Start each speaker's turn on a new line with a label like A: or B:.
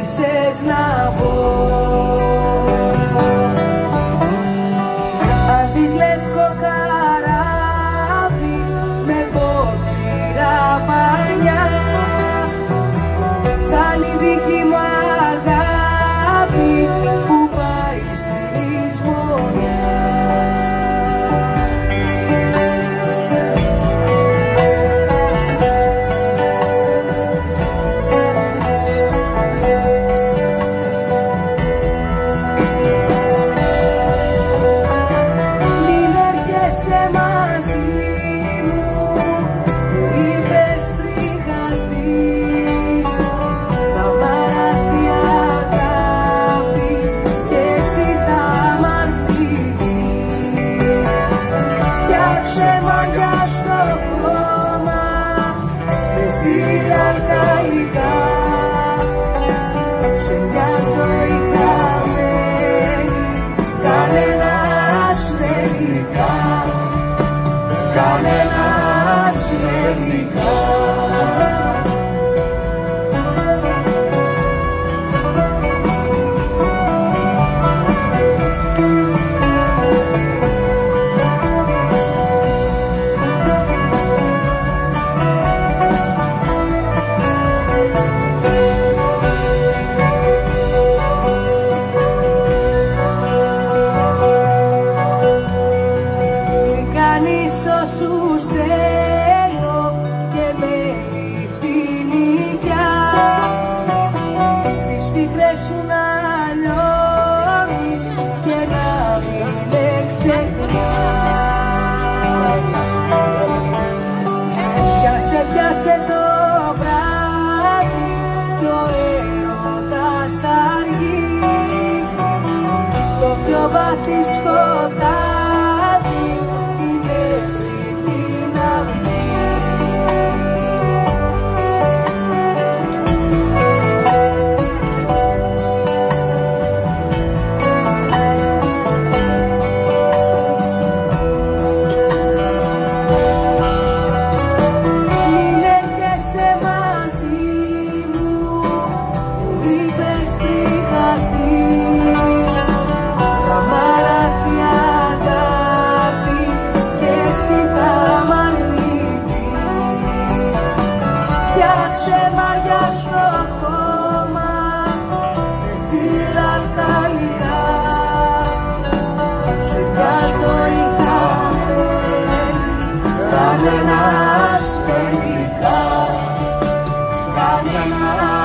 A: άφησες να πω. Αν δεις λευκό καράβι με πόθυρα πανιά, θα είναι η δική μου αγάπη που πάει στη λησμονιά. Φτιάξε μαγιά στο χρώμα με φύλλα γαλλικά, σε μια ζωή χαμένη κανένας τελικά, κανένας τελικά. Όσους θέλω και με τη φιλικιάς, τις πικρές σου να λιώνεις και να μην με ξεχνάς. Πιάσε, πιάσε το βράδυ κι ο έρωτας αργεί, το πιο βαθύ σκοτάδι σε μαγιά στο χώμα με φύλλα αλκαλικά, σε μια ζωή χαμένη κανένας τελικά, κανένας.